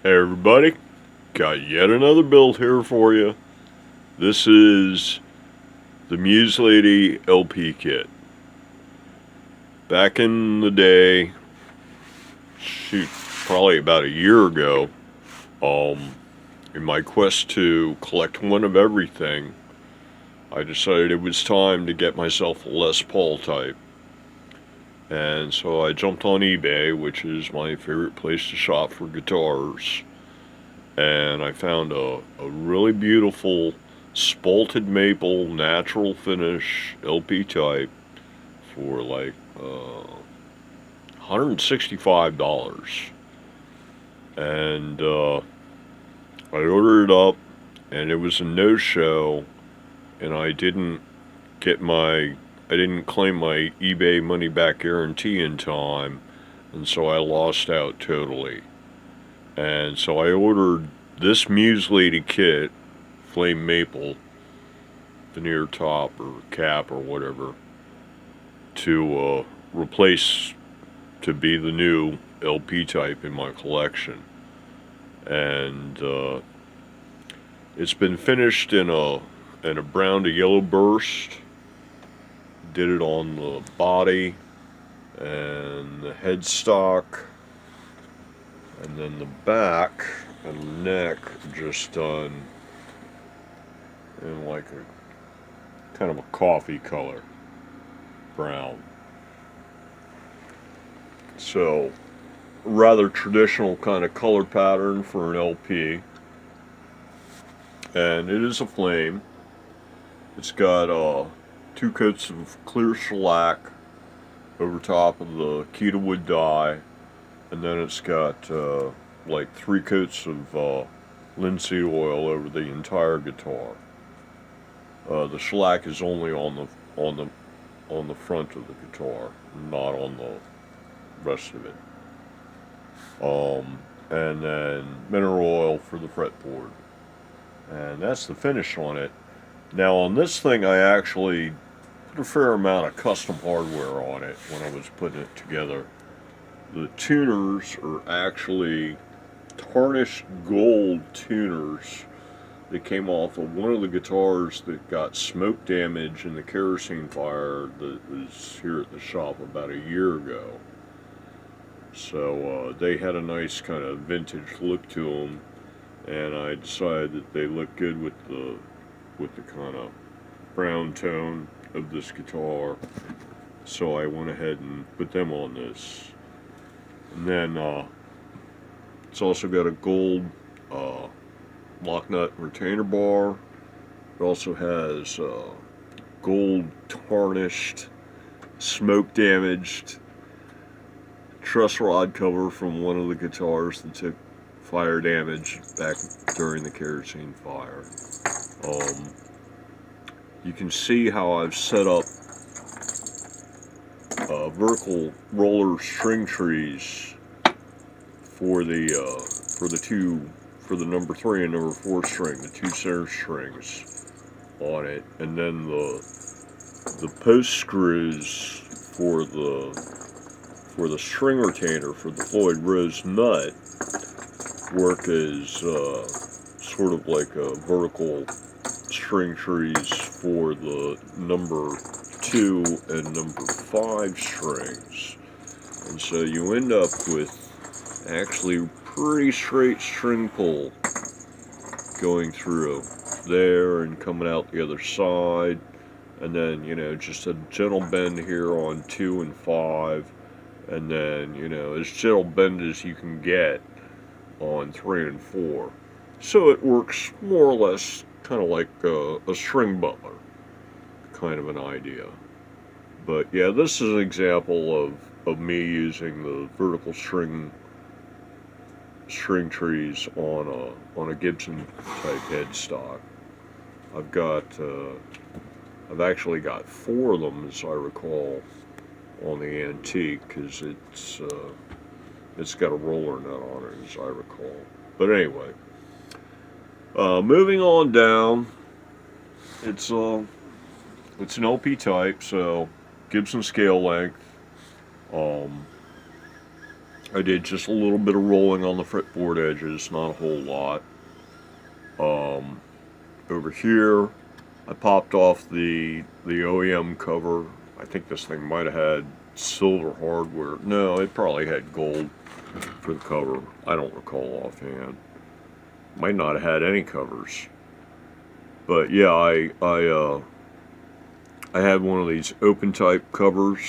Hey everybody, got yet another build here for you. This is the Muselady LP kit. Back in the day, shoot, probably about a year ago, in my quest to collect one of everything, I decided it was time to get myself a Les Paul type. And so I jumped on eBay, which is my favorite place to shop for guitars. And I found a really beautiful spalted maple natural finish LP type for like $165. And I ordered it up, and it was a no-show, and I didn't claim my eBay money back guarantee in time, and so I lost out totally. And so I ordered this Muselady kit, flame maple, veneer top or cap or whatever, to replace, to be the new LP type in my collection. And it's been finished in a brown to yellow burst. Did it on the body and the headstock. And then the back and the neck just done in like a kind of a coffee color, brown. So, rather traditional kind of color pattern for an LP. And it is a flame. It's got 2 coats of clear shellac over top of the Kita wood dye. And then it's got like 3 coats of linseed oil over the entire guitar. The shellac is only on the front of the guitar, not on the rest of it. And then mineral oil for the fretboard, and that's the finish on it. Now on this thing, I actually put a fair amount of custom hardware on it when I was putting it together. The tuners are actually tarnished gold tuners that came off of one of the guitars that got smoke damage in the kerosene fire that was here at the shop about a year ago. So they had a nice kind of vintage look to them, and I decided that they looked good with the kind of brown tone of this guitar. So I went ahead and put them on this. And then it's also got a gold locknut retainer bar. It also has gold tarnished, smoke damaged truss rod cover from one of the guitars that took fire damage back during the kerosene fire. You can see how I've set up vertical roller string trees for the number 3 and number 4 string, the 2 center strings on it, and then the post screws for the string retainer for the Floyd Rose nut work as sort of like a vertical string trees for the number 2 and number 5 strings. And so you end up with actually pretty straight string pull going through there and coming out the other side, and then just a gentle bend here on 2 and 5, and then as gentle bend as you can get on 3 and 4. So it works more or less kind of like a string butler kind of an idea. But yeah, this is an example of me using the vertical string trees on a Gibson type headstock. I've actually got 4 of them, as I recall, on the antique, because it's got a roller nut on it, as I recall. But anyway, moving on down, it's an LP type, so Gibson scale length. I did just a little bit of rolling on the fretboard edges, not a whole lot. Over here, I popped off the OEM cover. I think this thing might have had silver hardware. No, it probably had gold for the cover. I don't recall offhand. Might not have had any covers. But yeah, I had one of these open type covers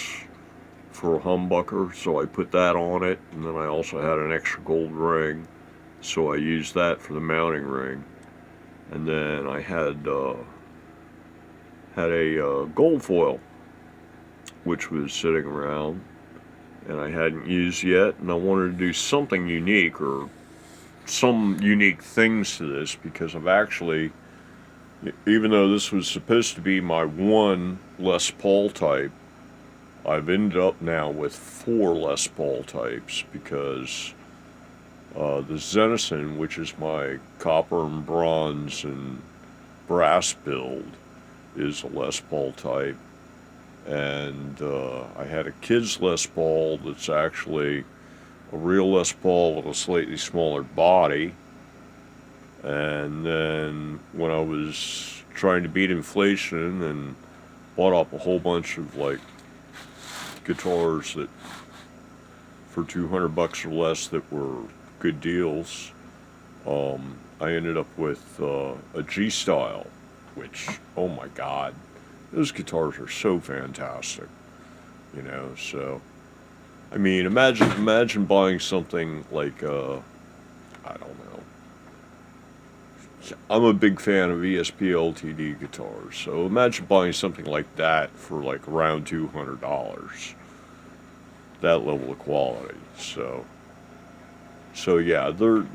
for a humbucker, so I put that on it, and then I also had an extra gold ring, so I used that for the mounting ring. And then I had a gold foil, which was sitting around, and I hadn't used yet, and I wanted to do something unique, or some unique things to this, because I've actually, even though this was supposed to be my one Les Paul type, I've ended up now with 4 Les Paul types, because the Zenison, which is my copper and bronze and brass build, is a Les Paul type. And I had a kid's Les Paul that's actually a real Les Paul with a slightly smaller body. And then when I was trying to beat inflation and bought up a whole bunch of like guitars that for $200 or less that were good deals, I ended up with a G-Style, which, oh my God, those guitars are so fantastic, you know. So, I mean, imagine buying something like, I don't know. I'm a big fan of ESP LTD guitars, so imagine buying something like that for like around $200. That level of quality. So yeah, the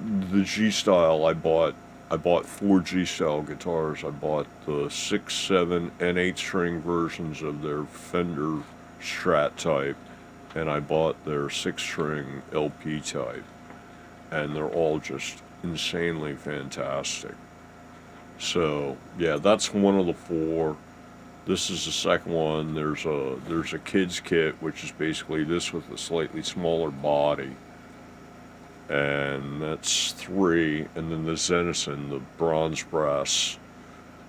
G-Style I bought 4 G-Style guitars. I bought the 6, 7, and 8 string versions of their Fender Strat type, and I bought their 6 string LP type, and they're all just insanely fantastic. So yeah, that's one of the 4. This is the second one. There's a kid's kit, which is basically this with a slightly smaller body, and that's 3. And then the Zenison, the bronze, brass,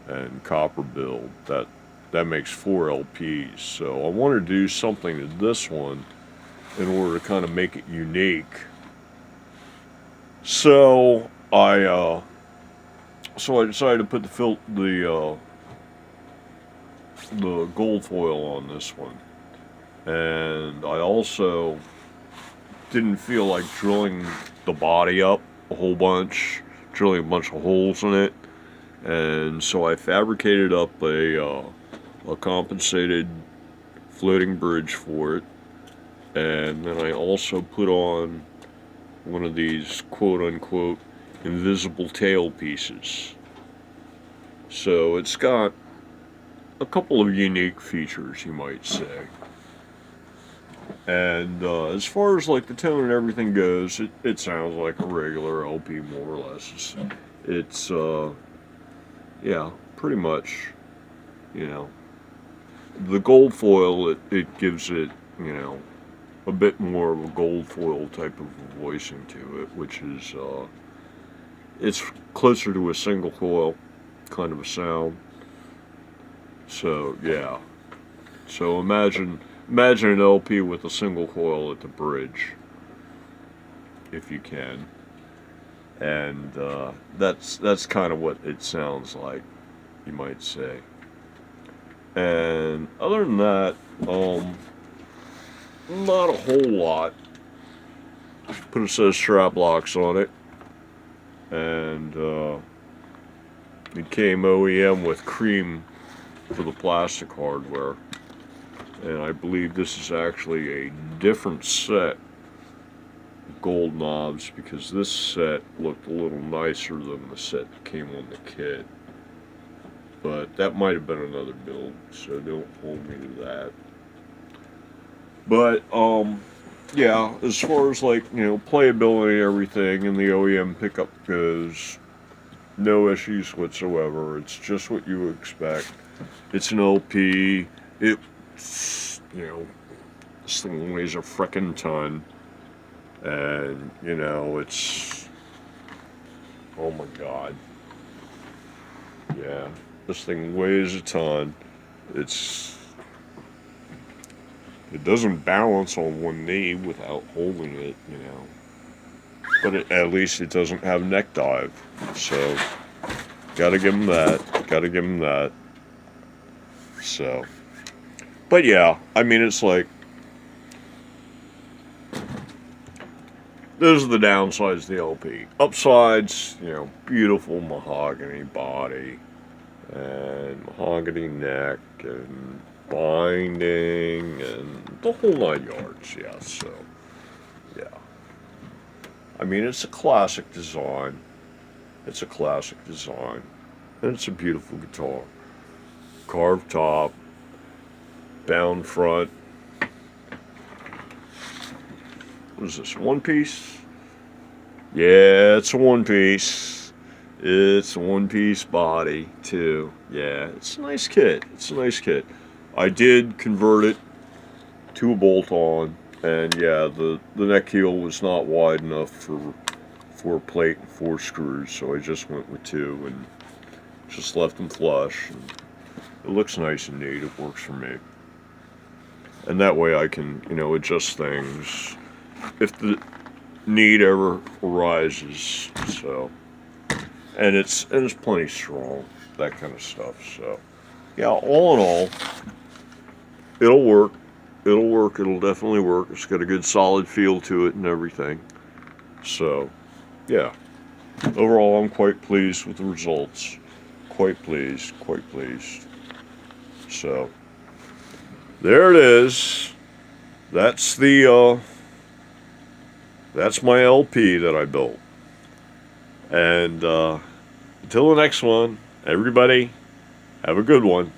and copper build, that makes 4 LPs. So I want to do something to this one in order to kind of make it unique. So I decided to put the gold foil on this one, and I also didn't feel like drilling the body up a whole bunch, drilling a bunch of holes in it, and so I fabricated up a compensated floating bridge for it, and then I also put on one of these quote-unquote invisible tailpieces. So it's got a couple of unique features, you might say. And as far as like the tone and everything goes, it sounds like a regular LP more or less. It's yeah, pretty much, you know. The gold foil, it gives it, you know, a bit more of a gold foil type of voicing to it, which is, it's closer to a single coil kind of a sound. So yeah, so imagine an LP with a single coil at the bridge, if you can, and that's kind of what it sounds like, you might say. And other than that, not a whole lot. Put a set of strap locks on it, and it came OEM with cream for the plastic hardware, and I believe this is actually a different set of gold knobs, because this set looked a little nicer than the set that came on the kit, but that might have been another build, so don't hold me to that. But yeah, as far as like, you know, playability and everything and the OEM pickup goes, no issues whatsoever. It's just what you would expect. It's an LP. It's, you know, this thing weighs a frickin' ton. And, you know, it's, oh my God. Yeah, this thing weighs a ton. It doesn't balance on one knee without holding it, you know. But at least it doesn't have neck dive. So, gotta give him that. Gotta give him that. So, but yeah, I mean, it's like, those are the downsides of the LP. Upsides, you know, beautiful mahogany body and mahogany neck and binding and the whole 9 yards. Yeah, so yeah. I mean, it's a classic design. It's a classic design. And it's a beautiful guitar. Carved top, bound front. What is this, one piece? Yeah, it's a one piece. It's a one piece body, too. Yeah, it's a nice kit. It's a nice kit. I did convert it to a bolt on, and yeah, the neck heel was not wide enough for a plate and 4 screws, so I just went with 2 and just left them flush. And it looks nice and neat. It works for me. And that way I can, you know, adjust things if the need ever arises. So, and it's plenty strong, that kind of stuff. So, yeah, all in all, it'll work. It'll work. It'll definitely work. It's got a good solid feel to it and everything. So, yeah. Overall, I'm quite pleased with the results. Quite pleased. Quite pleased. So, there it is. That's that's my LP that I built. And until the next one, everybody, have a good one.